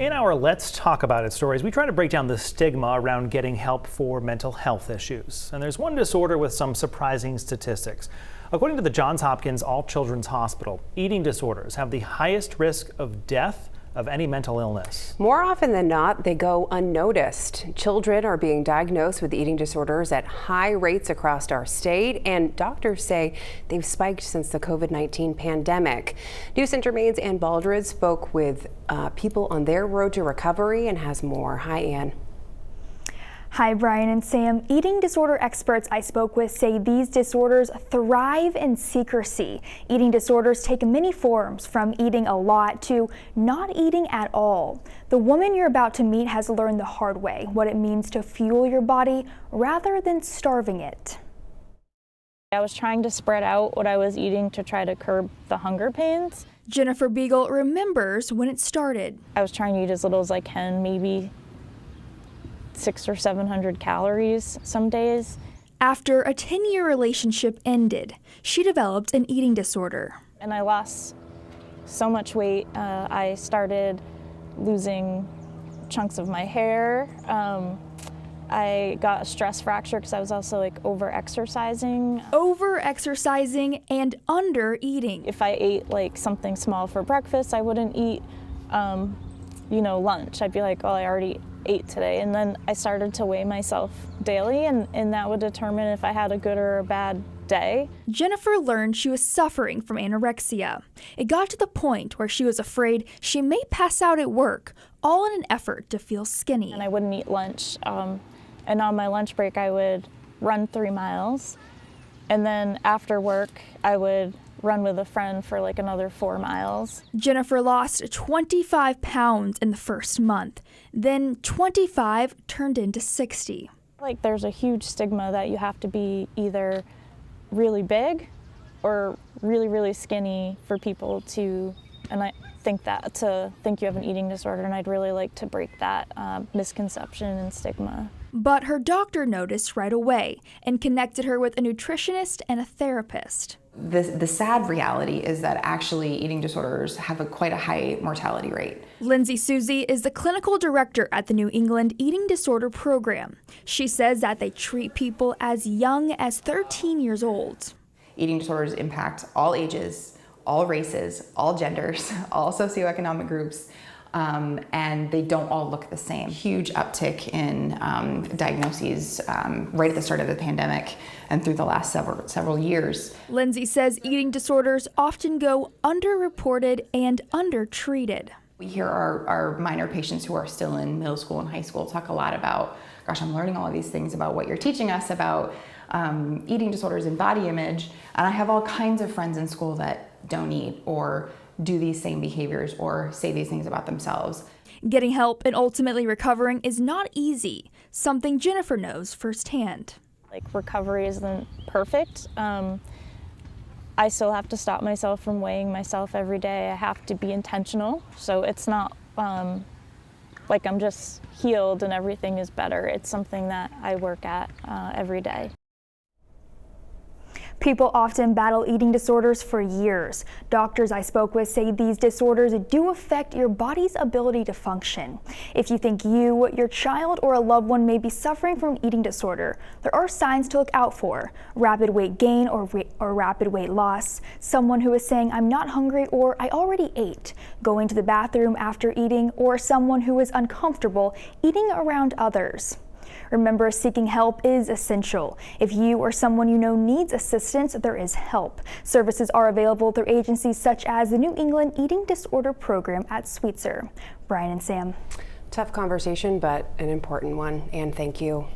In our Let's Talk About It stories, we try to break down the stigma around getting help for mental health issues. And there's one disorder with some surprising statistics. According to the Johns Hopkins All Children's Hospital, eating disorders have the highest risk of death of any mental illness. More often than not, they go unnoticed. Children are being diagnosed with eating disorders at high rates across our state, and doctors say they've spiked since the COVID-19 pandemic. News Center Maine's Ann Baldridge spoke with people on their road to recovery and has more. Hi, Ann. Hi, Brian and Sam. Eating disorder experts I spoke with say these disorders thrive in secrecy. Eating disorders take many forms, from eating a lot to not eating at all. The woman you're about to meet has learned the hard way what it means to fuel your body rather than starving it. I was trying to spread out what I was eating to try to curb the hunger pains. Jennifer Beagle remembers when it started. I was trying to eat as little as I can, maybe 600 or 700 calories some days. After a 10-year relationship ended, she developed an eating disorder. And I lost so much weight. I started losing chunks of my hair. I got a stress fracture because I was also over-exercising. Over-exercising and under-eating. If I ate something small for breakfast, I wouldn't eat lunch. I'd be like, oh, I already ate today. And then I started to weigh myself daily, and that would determine if I had a good or a bad day. Jennifer learned she was suffering from anorexia. It got to the point where she was afraid she may pass out at work, all in an effort to feel skinny. And I wouldn't eat lunch. And on my lunch break, I would run 3 miles. And then after work, I would run with a friend for another 4 miles. Jennifer lost 25 pounds in the first month. Then 25 turned into 60. There's a huge stigma that you have to be either really big or really, really skinny for people to, and I think that, to think you have an eating disorder, and I'd really like to break that misconception and stigma. But her doctor noticed right away and connected her with a nutritionist and a therapist. The sad reality is that actually eating disorders have quite a high mortality rate. Lindsay Susie is the clinical director at the New England Eating Disorder Program. She says that they treat people as young as 13 years old. Eating disorders impact all ages, all races, all genders, all socioeconomic groups, and they don't all look the same. Huge uptick in diagnoses right at the start of the pandemic and through the last several years. Lindsay says eating disorders often go underreported and undertreated. We hear our minor patients who are still in middle school and high school talk a lot about, gosh, I'm learning all of these things about what you're teaching us about eating disorders and body image, and I have all kinds of friends in school that don't eat or do these same behaviors or say these things about themselves. Getting help and ultimately recovering is not easy, something Jennifer knows firsthand. Recovery isn't perfect. I still have to stop myself from weighing myself every day. I have to be intentional, so it's not like I'm just healed and everything is better. It's something that I work at every day. People often battle eating disorders for years. Doctors I spoke with say these disorders do affect your body's ability to function. If you think you, your child, or a loved one may be suffering from an eating disorder, there are signs to look out for: rapid weight gain or rapid weight loss, someone who is saying I'm not hungry or I already ate, going to the bathroom after eating, or someone who is uncomfortable eating around others. Remember, seeking help is essential. If you or someone you know needs assistance, there is help. Services are available through agencies such as the New England Eating Disorder Program at Sweetser. Brian and Sam. Tough conversation, but an important one. And thank you.